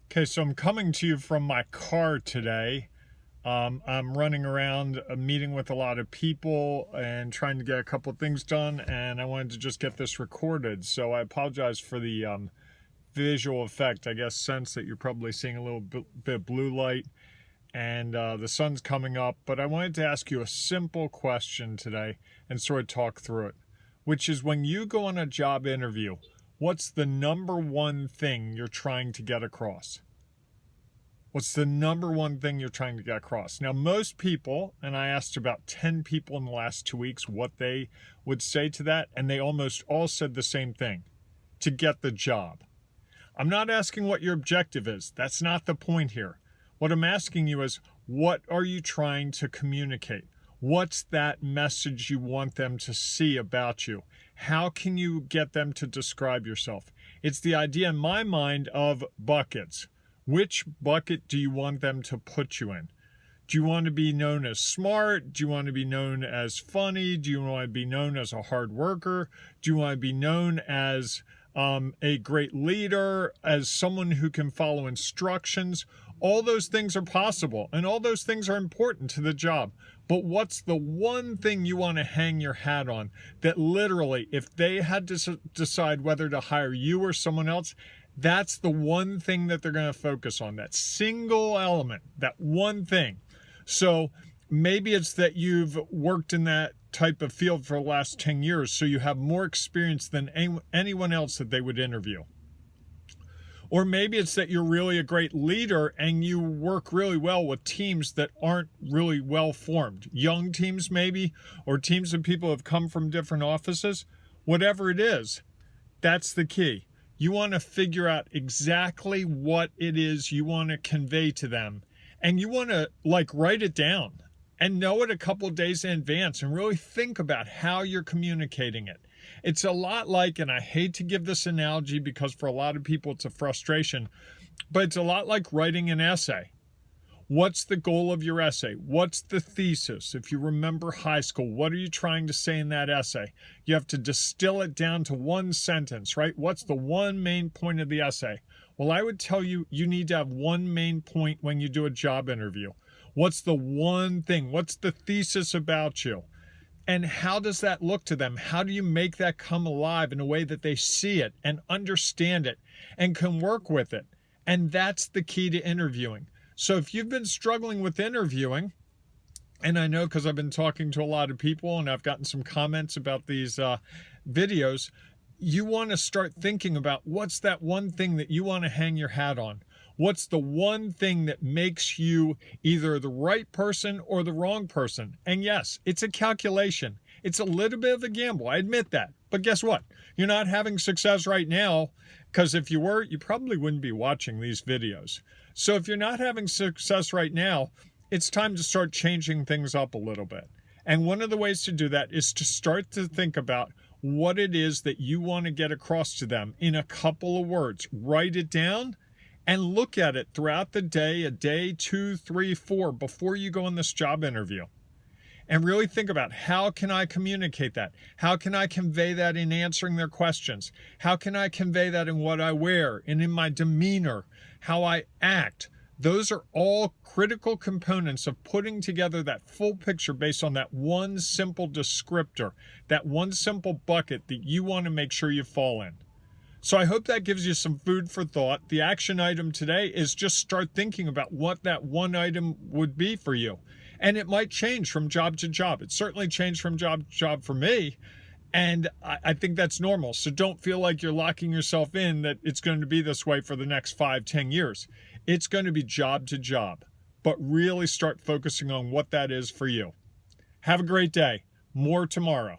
Okay, so I'm coming to you from my car today. I'm running around meeting with a lot of people and trying to get a couple of things done, and I wanted to just get this recorded. So I apologize for the visual effect. I guess sense that you're probably seeing a little bit of blue light and the sun's coming up. But I wanted to ask you a simple question today and sort of talk through it, which is when you go on a job interview, what's the number one thing you're trying to get across? What's the number one thing you're trying to get across? Now, most people, and I asked about 10 people in the last 2 weeks what they would say to that, and they almost all said the same thing: to get the job. I'm not asking what your objective is. That's not the point here. What I'm asking you is, what are you trying to communicate? What's that message you want them to see about you? How can you get them to describe yourself? It's the idea in my mind of buckets. Which bucket do you want them to put you in? Do you want to be known as smart? Do you want to be known as funny? Do you want to be known as a hard worker? Do you want to be known as a great leader, as someone who can follow instructions? All those things are possible, and all those things are important to the job. But what's the one thing you want to hang your hat on that literally, if they had to decide whether to hire you or someone else, that's the one thing that they're going to focus on, that single element, that one thing. So maybe it's that you've worked in that type of field for the last 10 years, so you have more experience than anyone else that they would interview. Or maybe it's that you're really a great leader and you work really well with teams that aren't really well formed. Young teams maybe, or teams of people who have come from different offices. Whatever it is, that's the key. You want to figure out exactly what it is you want to convey to them. And you want to write it down and know it a couple of days in advance and really think about how you're communicating it. It's a lot like, and I hate to give this analogy because for a lot of people it's a frustration, but it's a lot like writing an essay. What's the goal of your essay? What's the thesis? If you remember high school, what are you trying to say in that essay? You have to distill it down to one sentence, right? What's the one main point of the essay? Well, I would tell you, you need to have one main point when you do a job interview. What's the one thing? What's the thesis about you? And how does that look to them? How do you make that come alive in a way that they see it and understand it and can work with it? And that's the key to interviewing. So if you've been struggling with interviewing, and I know because I've been talking to a lot of people and I've gotten some comments about these videos, you want to start thinking about what's that one thing that you want to hang your hat on. What's the one thing that makes you either the right person or the wrong person? And yes, it's a calculation. It's a little bit of a gamble. I admit that. But guess what? You're not having success right now, because if you were, you probably wouldn't be watching these videos. So if you're not having success right now, it's time to start changing things up a little bit. And one of the ways to do that is to start to think about what it is that you want to get across to them in a couple of words. Write it down and look at it throughout the day, a day, 2, 3, 4, before you go on this job interview. And really think about, how can I communicate that? How can I convey that in answering their questions? How can I convey that in what I wear and in my demeanor, how I act? Those are all critical components of putting together that full picture based on that one simple descriptor, that one simple bucket that you want to make sure you fall in. So I hope that gives you some food for thought. The action item today is just start thinking about what that one item would be for you. And it might change from job to job. It certainly changed from job to job for me. And I think that's normal. So don't feel like you're locking yourself in that it's going to be this way for the next 5, 10 years. It's going to be job to job. But really start focusing on what that is for you. Have a great day. More tomorrow.